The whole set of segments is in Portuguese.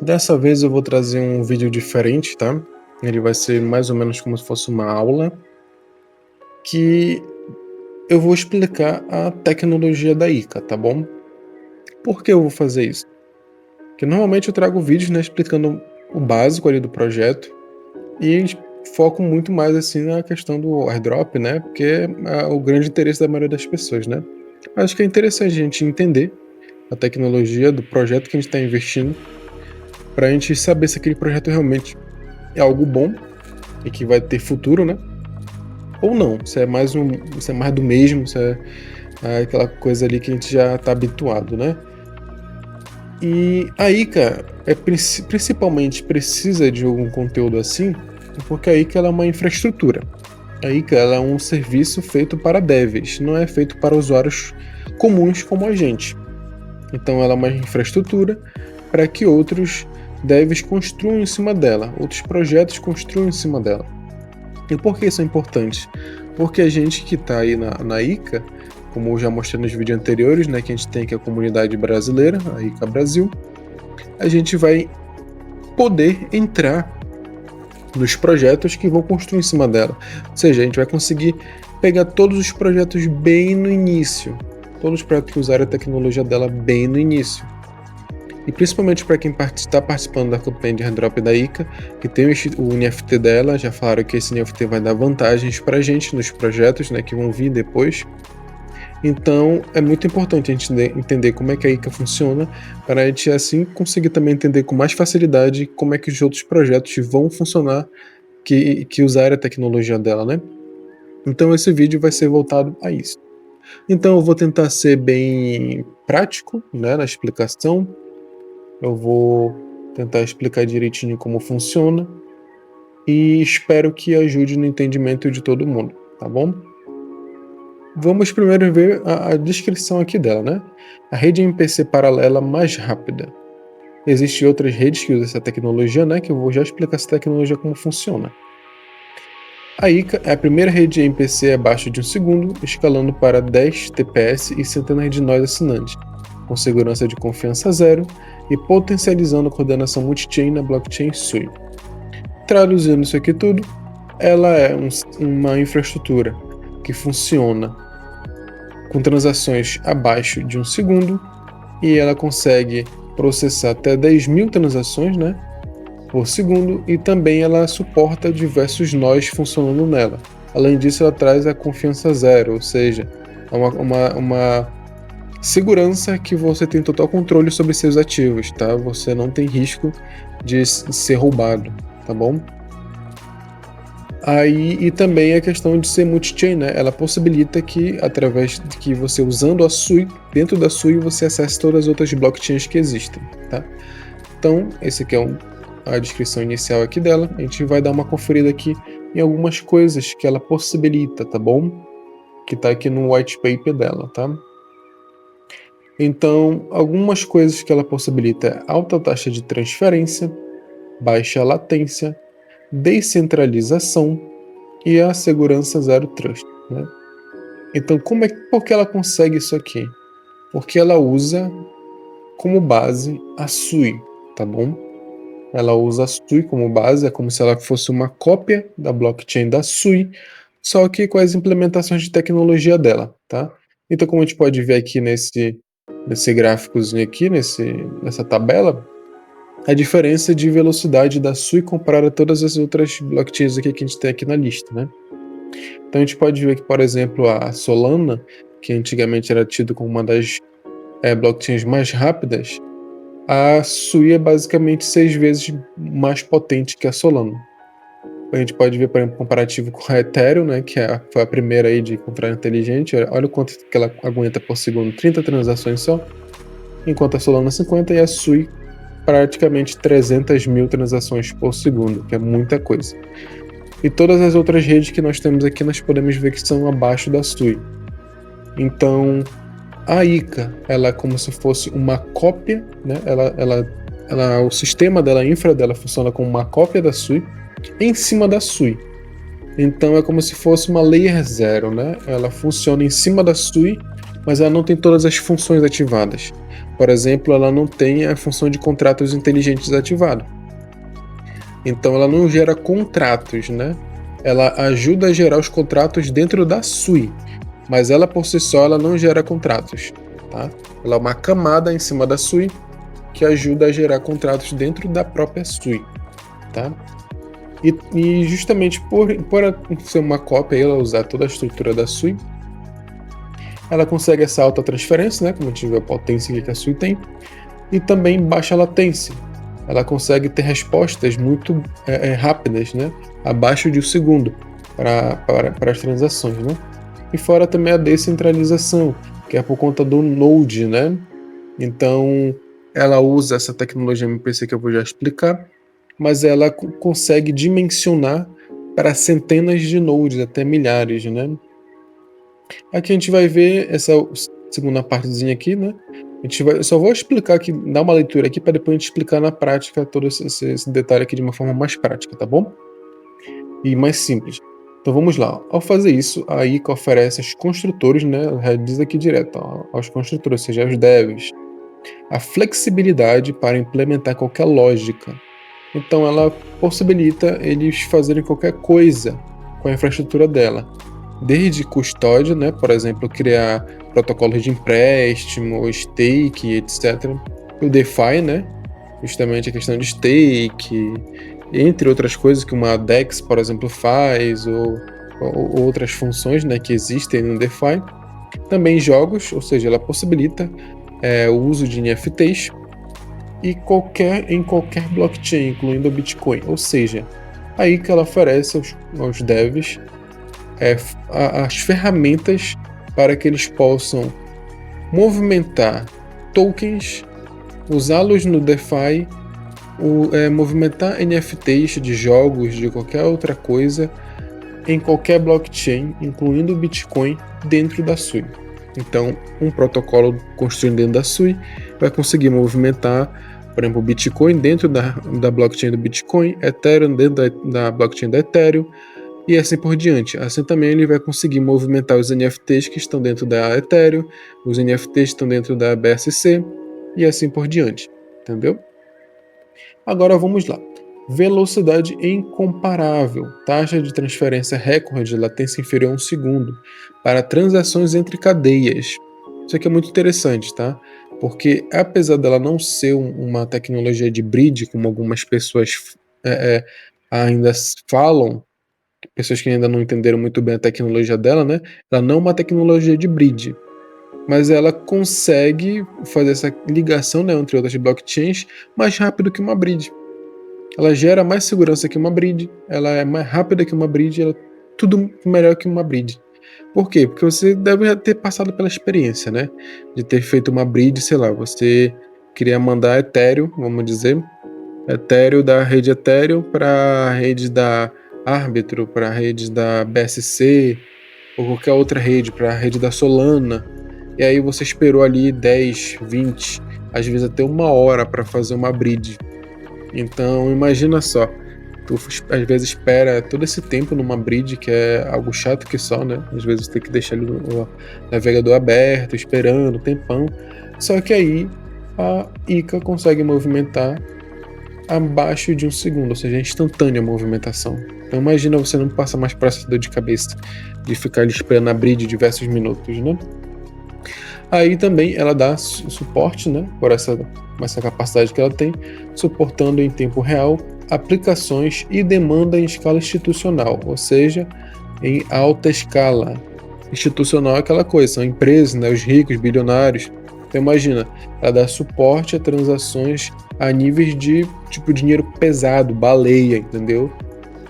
Dessa vez eu vou trazer um vídeo diferente, tá? Ele vai ser mais ou menos como se fosse uma aula que eu vou explicar a tecnologia da ICA, tá bom? Por que eu vou fazer isso? Porque normalmente eu trago vídeos, né, explicando o básico ali do projeto e foco muito mais assim na questão do airdrop, né? Porque é o grande interesse da maioria das pessoas, né? Acho que é interessante a gente entender a tecnologia do projeto que a gente está investindo para a gente saber se aquele projeto realmente é algo bom e que vai ter futuro, né? Ou não, se é mais do mesmo, se é aquela coisa ali que a gente já tá habituado, né? E aí, cara, principalmente precisa de algum conteúdo assim, porque a ICA ela é uma infraestrutura. A ICA ela é um serviço feito para devs, não é feito para usuários comuns como a gente. Então ela é uma infraestrutura para que outros devs construam em cima dela, outros projetos construam em cima dela. E por que isso é importante? Porque a gente que está aí na ICA, como eu já mostrei nos vídeos anteriores, né, que a gente tem aqui a comunidade brasileira, a ICA Brasil, a gente vai poder entrar nos projetos que vão construir em cima dela. Ou seja, a gente vai conseguir pegar todos os projetos bem no início, todos os projetos que usaram a tecnologia dela bem no início. E principalmente para quem está participando da campanha de airdrop da ICA, que tem o NFT dela, já falaram que esse NFT vai dar vantagens para a gente nos projetos, né, que vão vir depois. Então é muito importante a gente entender como é que a ICA funciona, para a gente assim conseguir também entender com mais facilidade como é que os outros projetos vão funcionar que usarem a tecnologia dela, né? Então esse vídeo vai ser voltado a isso. Então eu vou tentar ser bem prático, né, na explicação. Eu vou tentar explicar direitinho como funciona e espero que ajude no entendimento de todo mundo, tá bom? Vamos primeiro ver a descrição aqui dela, né? A rede MPC paralela mais rápida. Existem outras redes que usam essa tecnologia, né? Que eu vou já explicar essa tecnologia como funciona. A ICA é a primeira rede MPC abaixo de 1 segundo, escalando para 10 TPS e centenas de nós assinantes, com segurança de confiança zero e potencializando a coordenação multi-chain na blockchain Sui. Traduzindo isso aqui tudo, ela é uma infraestrutura que funciona com transações abaixo de 1 segundo e ela consegue processar até 10.000 transações, né, por segundo, e também ela suporta diversos nós funcionando nela. Além disso, ela traz a confiança zero, ou seja, é uma segurança que você tem total controle sobre seus ativos, tá? Você não tem risco de ser roubado, tá bom? Aí, e também a questão de ser multi-chain, né? Ela possibilita que, através de que você usando a Sui, dentro da Sui, você acesse todas as outras blockchains que existem, tá? Então, esse aqui é a descrição inicial aqui dela. A gente vai dar uma conferida aqui em algumas coisas que ela possibilita, tá bom? Que tá aqui no white paper dela, tá? Então, algumas coisas que ela possibilita é alta taxa de transferência, baixa latência, descentralização e a segurança zero trust, né? Então, por que ela consegue isso aqui? Porque ela usa como base a Sui, tá bom? Ela usa a Sui como base, é como se ela fosse uma cópia da blockchain da Sui, só que com as implementações de tecnologia dela, tá? Então, como a gente pode ver aqui nesse gráficozinho aqui, nessa tabela, a diferença de velocidade da Sui comparada a todas as outras blockchains aqui que a gente tem aqui na lista, né? Então a gente pode ver que, por exemplo, a Solana, que antigamente era tido como uma das blockchains mais rápidas, a Sui é basicamente 6 vezes mais potente que a Solana. A gente pode ver, por exemplo, comparativo com a Ethereum, né, que foi a primeira aí de contrato inteligente. Olha o quanto que ela aguenta por segundo, 30 transações só, enquanto a Solana 50 e a Sui praticamente 300.000 transações por segundo, que é muita coisa. E todas as outras redes que nós temos aqui, nós podemos ver que são abaixo da Sui. Então, a ICA, ela é como se fosse uma cópia, né? O sistema dela, a infra dela, funciona como uma cópia da Sui, em cima da Sui. Então, é como se fosse uma layer zero, né? Ela funciona em cima da Sui, mas ela não tem todas as funções ativadas. Por exemplo, ela não tem a função de contratos inteligentes ativada. Então ela não gera contratos, né? Ela ajuda a gerar os contratos dentro da SUI, mas ela por si só ela não gera contratos, tá? Ela é uma camada em cima da SUI que ajuda a gerar contratos dentro da própria SUI, tá? E justamente por ser uma cópia e ela usar toda a estrutura da SUI, ela consegue essa alta transferência, né? Como a gente viu a potência que a SUI tem, e também baixa latência. Ela consegue ter respostas muito rápidas, né? Abaixo de um segundo para as transações, né? E fora também a descentralização, que é por conta do Node, né? Então, ela usa essa tecnologia MPC que eu vou já explicar, mas ela consegue dimensionar para centenas de nodes, até milhares, né? Aqui a gente vai ver essa segunda partezinha aqui, né? Eu só vou explicar aqui, dar uma leitura aqui para depois a gente explicar na prática todo esse detalhe aqui de uma forma mais prática, tá bom? E mais simples. Então vamos lá. Ao fazer isso, a ICA oferece aos construtores, né? Diz aqui direto, ó, aos construtores, ou seja, aos devs, a flexibilidade para implementar qualquer lógica. Então ela possibilita eles fazerem qualquer coisa com a infraestrutura dela, desde custódia, né, por exemplo, criar protocolos de empréstimo, stake, etc. O DeFi, né, justamente a questão de stake, entre outras coisas que uma DEX, por exemplo, faz, ou outras funções, né, que existem no DeFi. Também jogos, ou seja, ela possibilita o uso de NFTs e em qualquer blockchain, incluindo o Bitcoin. Ou seja, aí que ela oferece aos devs as ferramentas para que eles possam movimentar tokens, usá-los no DeFi, movimentar NFTs de jogos, de qualquer outra coisa, em qualquer blockchain, incluindo o Bitcoin, dentro da SUI. Então, um protocolo construído dentro da SUI vai conseguir movimentar, por exemplo, o Bitcoin dentro da blockchain do Bitcoin, Ethereum dentro da blockchain da Ethereum, e assim por diante. Assim também ele vai conseguir movimentar os NFTs que estão dentro da Ethereum, os NFTs que estão dentro da BSC, e assim por diante. Entendeu? Agora vamos lá. Velocidade incomparável, taxa de transferência recorde, latência inferior a 1 segundo, para transações entre cadeias. Isso aqui é muito interessante, tá? Porque apesar dela não ser uma tecnologia de bridge, como algumas pessoas ainda falam, pessoas que ainda não entenderam muito bem a tecnologia dela, né? Ela não é uma tecnologia de bridge, mas ela consegue fazer essa ligação, né, entre outras blockchains mais rápido que uma bridge. Ela gera mais segurança que uma bridge, ela é mais rápida que uma bridge, ela é tudo melhor que uma bridge. Por quê? Porque você deve ter passado pela experiência, né? De ter feito uma bridge, sei lá, você queria mandar Ethereum, vamos dizer, Ethereum da rede Ethereum para a rede da Arbitrum, para a rede da BSC, ou qualquer outra rede, para a rede da Solana. E aí você esperou ali 10, 20, às vezes até 1 hora para fazer uma bridge. Então imagina só, tu às vezes espera todo esse tempo numa bridge, que é algo chato que só, né? Às vezes você tem que deixar ali o navegador aberto, esperando um tempão. Só que aí a ICA consegue movimentar abaixo de 1 segundo, ou seja, é instantânea a movimentação. Então imagina você não passar mais por essa dor de cabeça de ficar ali esperando a bridge diversos minutos, né? Aí também ela dá suporte, né, por essa capacidade que ela tem, suportando em tempo real aplicações e demanda em escala institucional, ou seja, em alta escala. Institucional é aquela coisa, são empresas, né, os ricos, bilionários. Então imagina, ela dá suporte a transações a níveis de tipo dinheiro pesado, baleia, entendeu?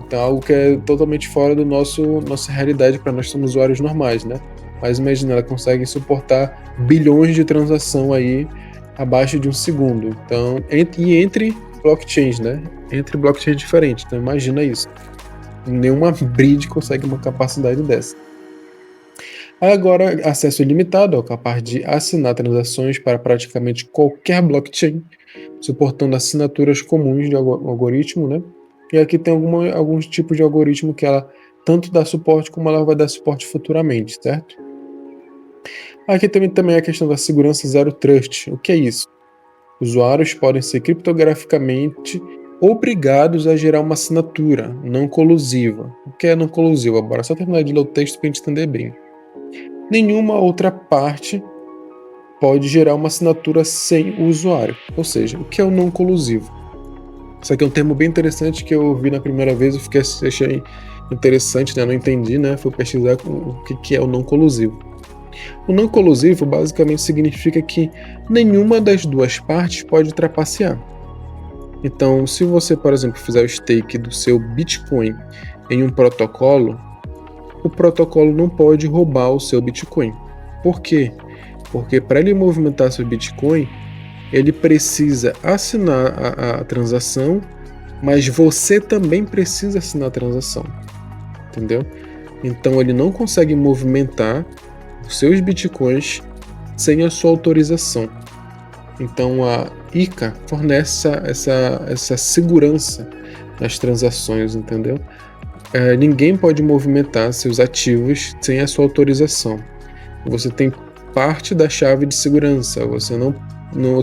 Então algo que é totalmente fora do nossa realidade para nós somos usuários normais, né? Mas imagina, ela consegue suportar bilhões de transação aí abaixo de 1 segundo. Então, entre blockchains, né? Entre blockchains diferentes. Então imagina isso. Nenhuma bridge consegue uma capacidade dessa. Agora, acesso ilimitado, é capaz de assinar transações para praticamente qualquer blockchain, suportando assinaturas comuns de algoritmo, né? E aqui tem alguns tipos de algoritmo que ela tanto dá suporte como ela vai dar suporte futuramente, certo? Aqui também é a questão da segurança Zero Trust. O que é isso? Usuários podem ser criptograficamente obrigados a gerar uma assinatura não colusiva. O que é não colusiva? Bora só terminar de ler o texto para a gente entender bem. Nenhuma outra parte pode gerar uma assinatura sem o usuário. Ou seja, o que é o não colusivo? Isso aqui é um termo bem interessante que eu vi na primeira vez e achei interessante, né? Não entendi, né? Fui pesquisar o que é o não colusivo. O não colusivo basicamente significa que nenhuma das duas partes pode trapacear. Então, se você, por exemplo, fizer o stake do seu Bitcoin em um protocolo, o protocolo não pode roubar o seu Bitcoin. Por quê? Porque para ele movimentar seu Bitcoin, ele precisa assinar a transação, mas você também precisa assinar a transação. Entendeu? Então ele não consegue movimentar os seus Bitcoins sem a sua autorização. Então a ICA fornece essa segurança nas transações, entendeu? Ninguém pode movimentar seus ativos sem a sua autorização. Você tem parte da chave de segurança.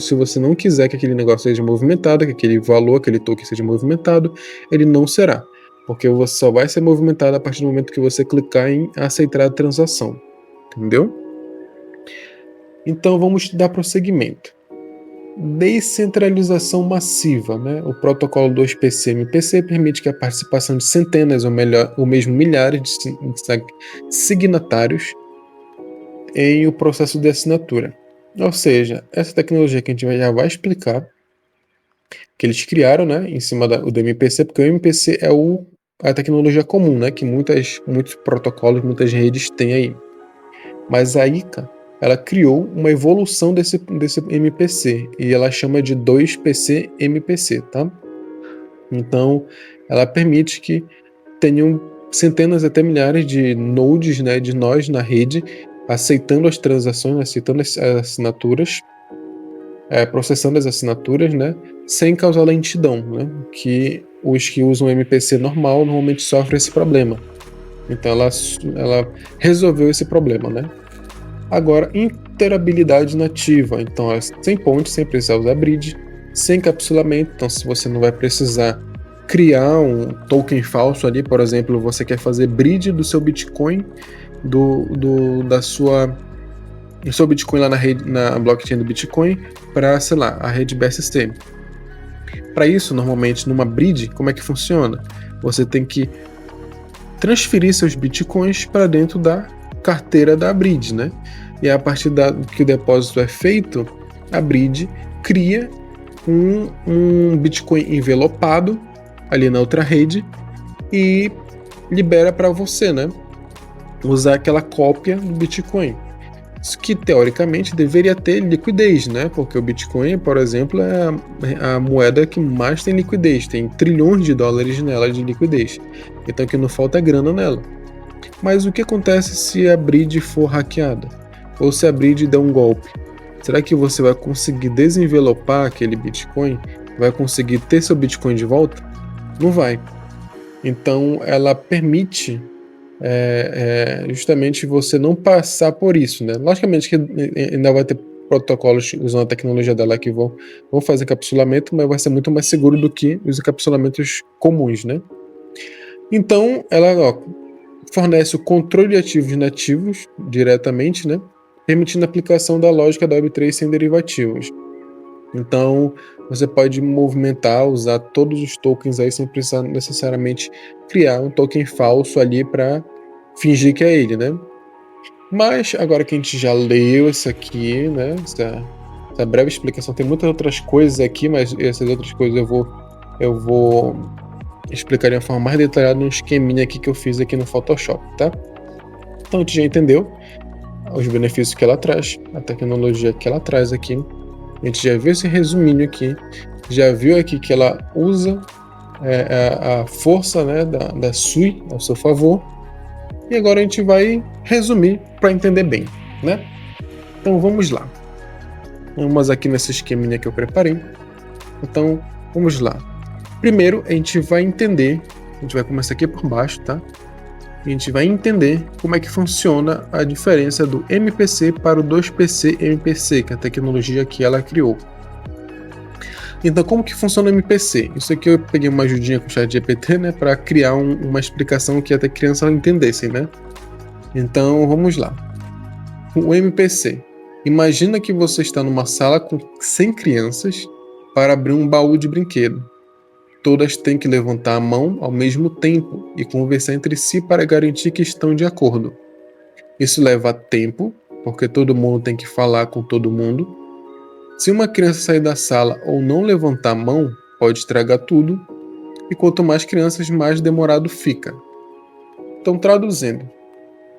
Se você não quiser que aquele negócio seja movimentado, que aquele valor, aquele token seja movimentado, ele não será. Porque você só vai ser movimentado a partir do momento que você clicar em aceitar a transação. Entendeu? Então vamos dar prosseguimento. Descentralização massiva, né? O protocolo 2PC-MPC permite que a participação de centenas ou mesmo milhares de signatários em o processo de assinatura. Ou seja, essa tecnologia que a gente já vai explicar, que eles criaram, né, em cima do MPC, porque o MPC é a tecnologia comum, né, que muitos protocolos, muitas redes têm aí. Mas a ICA, ela criou uma evolução desse MPC, e ela chama de 2PC-MPC, tá? Então, ela permite que tenham centenas até milhares de nodes, né, de nós na rede, aceitando as transações, aceitando as assinaturas, processando as assinaturas, né, sem causar lentidão, né, que os que usam MPC normal normalmente sofrem esse problema. Então ela resolveu esse problema, né? Agora, interoperabilidade nativa. Então, sem ponte, sem precisar usar bridge, sem encapsulamento. Então, se você não vai precisar criar um token falso ali, por exemplo, você quer fazer bridge do seu Bitcoin, do seu Bitcoin lá na blockchain do Bitcoin para, sei lá, a rede BSC. Para isso, normalmente, numa bridge, como é que funciona? Você tem que transferir seus Bitcoins para dentro da carteira da bridge, né? E a partir que o depósito é feito, a bridge cria um Bitcoin envelopado ali na outra rede e libera para você, né? Usar aquela cópia do Bitcoin. Isso que teoricamente deveria ter liquidez, né? Porque o Bitcoin, por exemplo, é a moeda que mais tem liquidez, tem trilhões de dólares nela de liquidez. Então o que não falta é grana nela. Mas o que acontece se a bridge for hackeada? Ou se a bridge der um golpe? Será que você vai conseguir desenvelopar aquele Bitcoin? Vai conseguir ter seu Bitcoin de volta? Não vai. Então ela permite justamente você não passar por isso, né? Logicamente que ainda vai ter protocolos usando a tecnologia dela que vão fazer encapsulamento, mas vai ser muito mais seguro do que os encapsulamentos comuns, né? Então ela fornece o controle de ativos nativos diretamente, né? Permitindo a aplicação da lógica da Web3 sem derivativos. Então, você pode movimentar, usar todos os tokens aí sem precisar necessariamente criar um token falso ali para fingir que é ele, né? Mas agora que a gente já leu isso aqui, né? Essa breve explicação, tem muitas outras coisas aqui, mas essas outras coisas eu vou explicar de uma forma mais detalhada no esqueminha aqui que eu fiz aqui no Photoshop, tá? Então a gente já entendeu os benefícios que ela traz, a tecnologia que ela traz aqui. A gente já viu esse resuminho aqui, já viu aqui que ela usa a força, né, da SUI ao seu favor. E agora a gente vai resumir para entender bem, né? Então vamos lá. Vamos aqui nesse esqueminha que eu preparei. Então vamos lá. Primeiro a gente vai entender, a gente vai começar aqui por baixo, tá? a gente vai entender como é que funciona a diferença do MPC para o 2PC MPC, que é a tecnologia que ela criou. Então, como que funciona o MPC? Isso aqui eu peguei uma ajudinha com o ChatGPT, né, para criar uma explicação que até crianças entendessem, né? Então, vamos lá. O MPC. Imagina que você está numa sala com 100 crianças para abrir um baú de brinquedo. Todas têm que levantar a mão ao mesmo tempo e conversar entre si para garantir que estão de acordo. Isso leva tempo, porque todo mundo tem que falar com todo mundo. Se uma criança sair da sala ou não levantar a mão, pode estragar tudo, e quanto mais crianças, mais demorado fica. Então, traduzindo,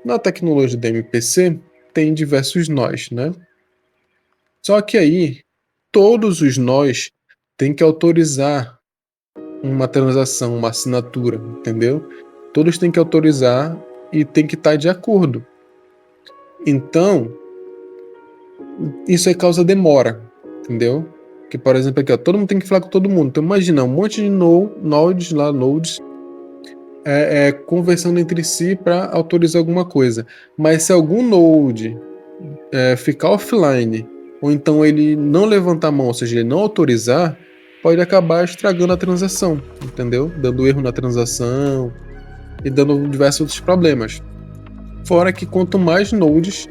na tecnologia da MPC tem diversos nós, né? Só que aí, todos os nós têm que autorizar uma transação, uma assinatura, entendeu? Todos têm que autorizar e tem que estar de acordo. Então, isso aí causa demora, entendeu? Que, por exemplo, aqui, ó, todo mundo tem que falar com todo mundo. Então, imagina um monte de nodes conversando entre si para autorizar alguma coisa. Mas se algum node ficar offline, ou então ele não levantar a mão, ou seja, ele não autorizar, pode acabar estragando a transação, entendeu? Dando erro na transação e dando diversos outros problemas. Fora que quanto mais nodes,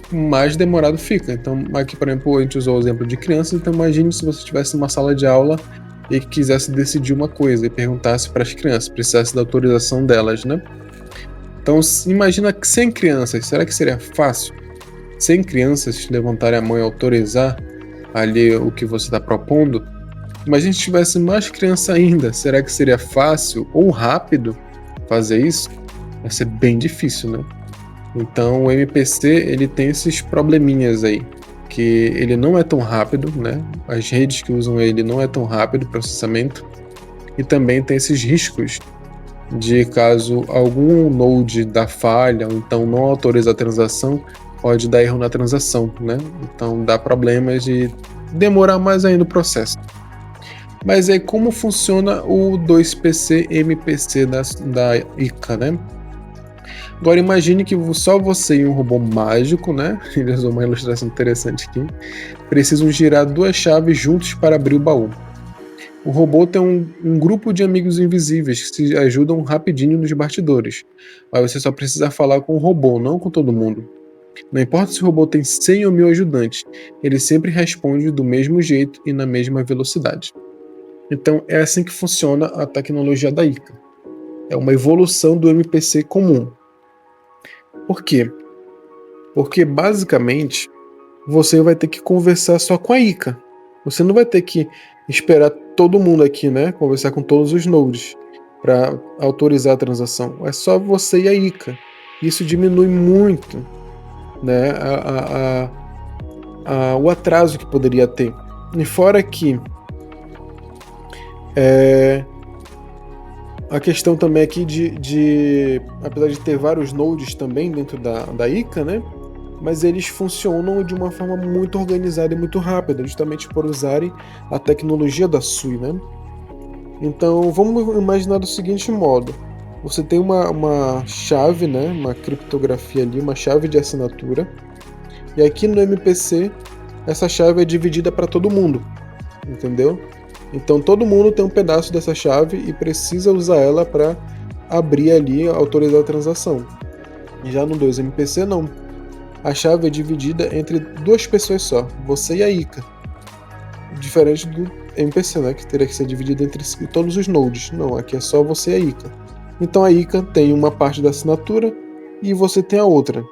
mais demorado fica. Então, aqui, por exemplo, a gente usou o exemplo de crianças, então imagine se você tivesse uma sala de aula e quisesse decidir uma coisa e perguntasse para as crianças, precisasse da autorização delas, né? Então, imagina que 100 crianças, será que seria fácil? 100 crianças levantarem a mão e autorizar ali o que você está propondo? Imagina se tivesse mais criança ainda, será que seria fácil ou rápido fazer isso? Vai ser bem difícil, né? Então o MPC ele tem esses probleminhas aí, que ele não é tão rápido, né? As redes que usam ele não é tão rápido o processamento, e também tem esses riscos de caso algum node dá falha, ou então não autoriza a transação, pode dar erro na transação, né? Então dá problemas de demorar mais ainda o processo. Mas aí como funciona o 2PC MPC da ICA, né? Agora imagine que só você e um robô mágico, né? Ele usou uma ilustração interessante aqui. Precisam girar duas chaves juntos para abrir o baú. O robô tem um grupo de amigos invisíveis que se ajudam rapidinho nos bastidores. Mas você só precisa falar com o robô, não com todo mundo. Não importa se o robô tem 100 ou 1000 ajudantes, ele sempre responde do mesmo jeito e na mesma velocidade. Então é assim que funciona a tecnologia da ICA. É uma evolução do MPC comum. Por quê? Porque basicamente você vai ter que conversar só com a ICA. Você não vai ter que esperar todo mundo aqui, né? Conversar com todos os nodes para autorizar a transação. É só você e a ICA. Isso diminui muito, né, o atraso que poderia ter. E fora que a questão também aqui apesar de ter vários nodes também dentro da ICA, né? Mas eles funcionam de uma forma muito organizada e muito rápida, justamente por usarem a tecnologia da SUI, né? Então, vamos imaginar do seguinte modo. Você tem uma chave, né? Uma criptografia ali, uma chave de assinatura. E aqui no MPC, essa chave é dividida para todo mundo, entendeu? Então, todo mundo tem um pedaço dessa chave e precisa usar ela para abrir ali, autorizar a transação. Já no 2MPC, não. A chave é dividida entre duas pessoas só, você e a ICA. Diferente do MPC, né, que teria que ser dividido entre todos os nodes. Não, aqui é só você e a ICA. Então a ICA tem uma parte da assinatura e você tem a outra.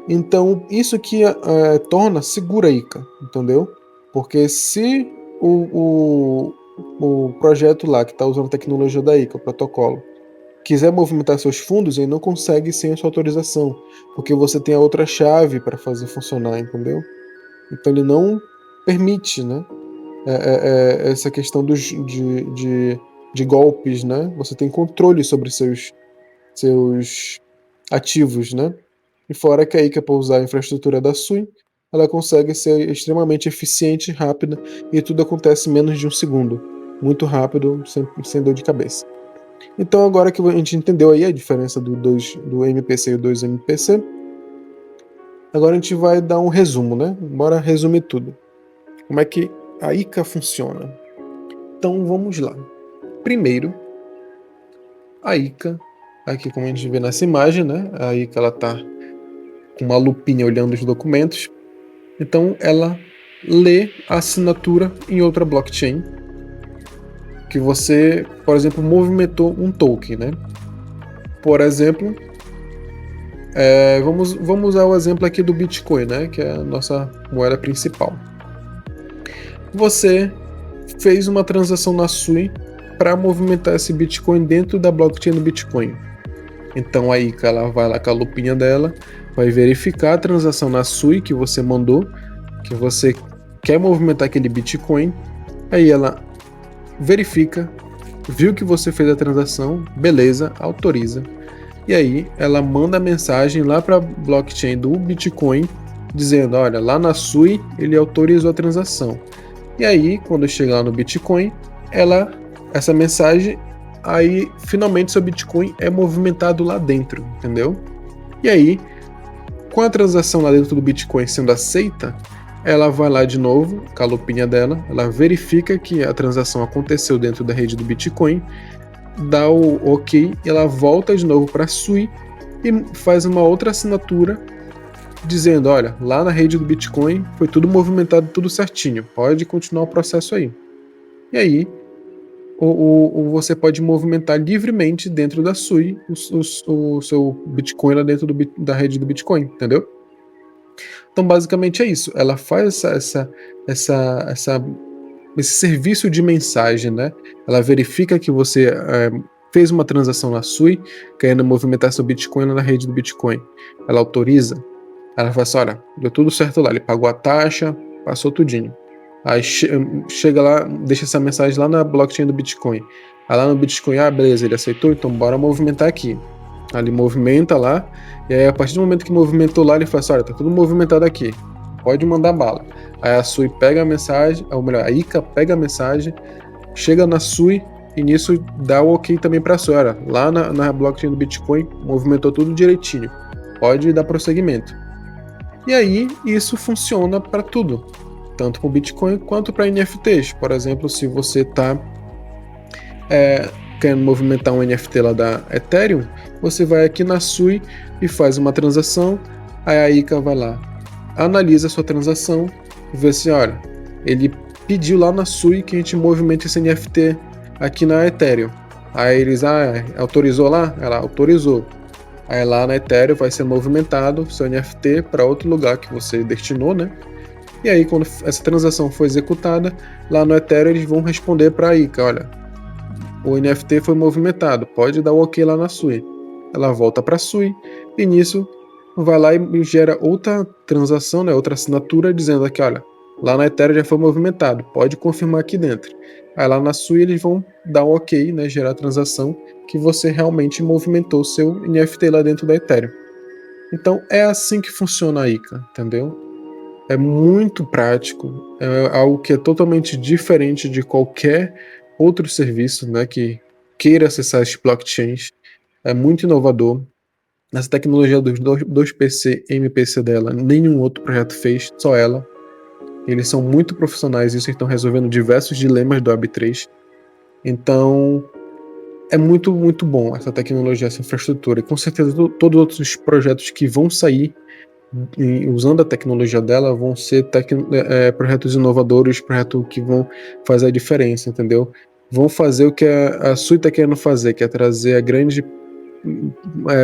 Então isso que torna segura a ICA, entendeu? Porque se o projeto lá que está usando a tecnologia da ICA, o protocolo, quiser movimentar seus fundos, ele não consegue sem a sua autorização, porque você tem a outra chave para fazer funcionar, entendeu? Então ele não permite, né? Essa questão de golpes, né? Você tem controle sobre seus ativos, né? E fora que a ICA, por usar a infraestrutura da SUI, ela consegue ser extremamente eficiente, rápida, e tudo acontece em menos de um segundo. Muito rápido, sem dor de cabeça. Então agora que a gente entendeu aí a diferença do MPC e o 2MPC, agora a gente vai dar um resumo, né? Bora resumir tudo. Como é que a ICA funciona? Então vamos lá. Primeiro, a ICA, aqui como a gente vê nessa imagem, né? A ICA ela tá com uma lupinha olhando os documentos. Então ela lê a assinatura em outra blockchain que você, por exemplo, movimentou um token, né? Por exemplo, vamos usar o exemplo aqui do Bitcoin, né? Que é a nossa moeda principal. Você fez uma transação na Sui para movimentar esse Bitcoin dentro da blockchain do Bitcoin. Então aí ela vai lá com a lupinha dela, vai verificar a transação na Sui que você mandou, que você quer movimentar aquele Bitcoin. Aí ela verifica, viu que você fez a transação, beleza, autoriza. E aí ela manda a mensagem lá para a blockchain do Bitcoin dizendo, olha, lá na Sui ele autorizou a transação. E aí, quando chegar no Bitcoin, essa mensagem, aí finalmente seu Bitcoin é movimentado lá dentro, entendeu? E aí, com a transação lá dentro do Bitcoin sendo aceita, ela vai lá de novo, com a lupinha dela, ela verifica que a transação aconteceu dentro da rede do Bitcoin, dá o OK, e ela volta de novo para a Sui e faz uma outra assinatura dizendo, olha, lá na rede do Bitcoin foi tudo movimentado, tudo certinho, pode continuar o processo aí. E aí, você pode movimentar livremente dentro da Sui o seu Bitcoin lá dentro da rede do Bitcoin, entendeu? Então, basicamente é isso. Ela faz esse serviço de mensagem, né? Ela verifica que você fez uma transação na Sui, querendo movimentar seu Bitcoin lá na rede do Bitcoin. Ela autoriza. Ela fala assim, olha, deu tudo certo lá, ele pagou a taxa, passou tudinho. Aí chega lá, deixa essa mensagem lá na blockchain do Bitcoin. Aí lá no Bitcoin, beleza, ele aceitou, então bora movimentar aqui. Aí ele movimenta lá, e aí a partir do momento que movimentou lá, ele fala assim, olha, tá tudo movimentado aqui, pode mandar bala. Aí a Sui pega a mensagem, ou melhor, a ICA pega a mensagem, chega na Sui, e nisso dá o OK também pra Sui. Olha, lá na blockchain do Bitcoin, movimentou tudo direitinho, pode dar prosseguimento. E aí, isso funciona para tudo, tanto para o Bitcoin quanto para NFTs. Por exemplo, se você está querendo movimentar um NFT lá da Ethereum, você vai aqui na Sui e faz uma transação, aí a ICA vai lá, analisa a sua transação e vê se, olha, ele pediu lá na Sui que a gente movimente esse NFT aqui na Ethereum. Aí eles, autorizou lá? Ela autorizou. Aí lá na Ethereum vai ser movimentado seu NFT para outro lugar que você destinou, né? E aí quando essa transação for executada, lá no Ethereum eles vão responder para a ICA, olha, o NFT foi movimentado, pode dar o OK lá na Sui. Ela volta para a Sui e nisso vai lá e gera outra transação, né, outra assinatura dizendo aqui, olha, lá na Ethereum já foi movimentado, pode confirmar aqui dentro. Aí lá na Sui eles vão dar o OK, né, gerar a transação que você realmente movimentou seu NFT lá dentro da Ethereum. Então é assim que funciona a ICA, entendeu? É muito prático, é algo que é totalmente diferente de qualquer outro serviço, né, que queira acessar esses blockchains. É muito inovador. Essa tecnologia dos 2PC, MPC dela, nenhum outro projeto fez, só ela. Eles são muito profissionais, isso estão resolvendo diversos dilemas do Web3. Então, é muito, muito bom essa tecnologia, essa infraestrutura. E com certeza todos os outros projetos que vão sair usando a tecnologia dela vão ser projetos inovadores, projetos que vão fazer a diferença, entendeu? Vão fazer o que a Sui está querendo fazer, que é trazer a grande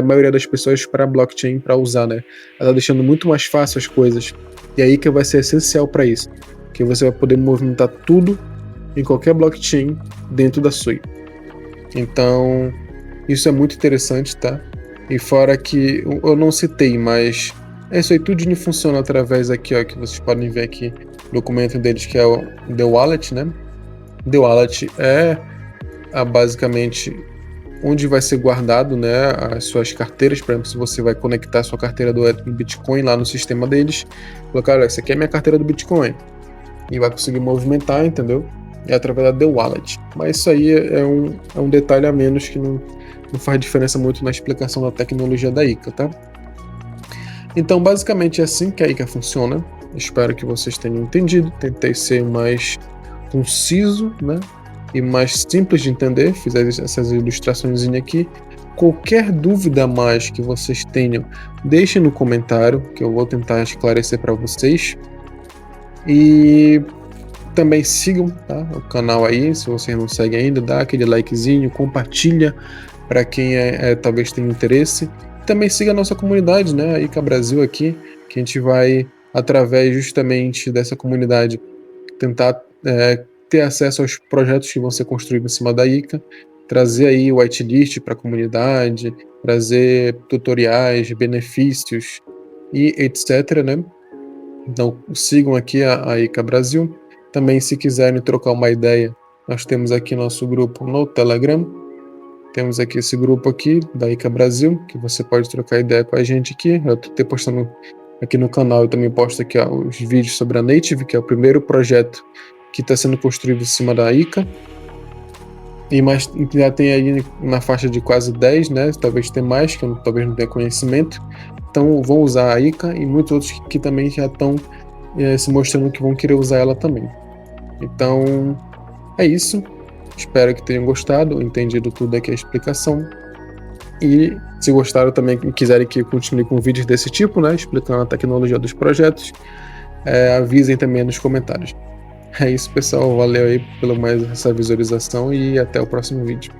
maioria das pessoas para a blockchain para usar, né? Ela tá deixando muito mais fácil as coisas. E aí que vai ser essencial para isso, que você vai poder movimentar tudo em qualquer blockchain dentro da Sui. Então, isso é muito interessante, tá? E fora que eu não citei, mas isso aí tudinho funciona através aqui, ó, que vocês podem ver aqui, o documento deles, que é o The Wallet, né? The Wallet é basicamente onde vai ser guardado, né, as suas carteiras. Por exemplo, se você vai conectar a sua carteira do Bitcoin lá no sistema deles, colocar, olha, essa aqui é a minha carteira do Bitcoin, e vai conseguir movimentar, entendeu? é através da The Wallet. Mas isso aí é um detalhe a menos que não faz diferença muito na explicação da tecnologia da ICA, tá? Então, basicamente é assim que a ICA funciona. Espero que vocês tenham entendido. Tentei ser mais conciso, né? E mais simples de entender. Fiz essas ilustrações aqui. Qualquer dúvida a mais que vocês tenham, deixem no comentário, que eu vou tentar esclarecer para vocês. E também sigam, tá, o canal aí, se vocês não seguem ainda, dá aquele likezinho, compartilha para quem talvez tenha interesse. Também siga a nossa comunidade, né, a ICA Brasil aqui, que a gente vai, através justamente dessa comunidade, tentar ter acesso aos projetos que vão ser construídos em cima da ICA, trazer aí o whitelist para a comunidade, trazer tutoriais, benefícios e etc, né? Então sigam aqui a ICA Brasil. Também, se quiserem trocar uma ideia, nós temos aqui nosso grupo no Telegram. Temos aqui esse grupo aqui da ICA Brasil, que você pode trocar ideia com a gente aqui. Eu estou postando aqui no canal, eu também posto aqui os vídeos sobre a Native, que é o primeiro projeto que está sendo construído em cima da ICA. E mais, já tem aí na faixa de quase 10, né? Talvez tenha mais, que eu talvez não tenha conhecimento. Então vão usar a ICA e muitos outros que também já estão se mostrando que vão querer usar ela também. Então é isso. Espero que tenham gostado, entendido tudo aqui a explicação. E se gostaram também e quiserem que eu continue com vídeos desse tipo, né? Explicando a tecnologia dos projetos, avisem também nos comentários. É isso, pessoal. Valeu aí pela mais essa visualização e até o próximo vídeo.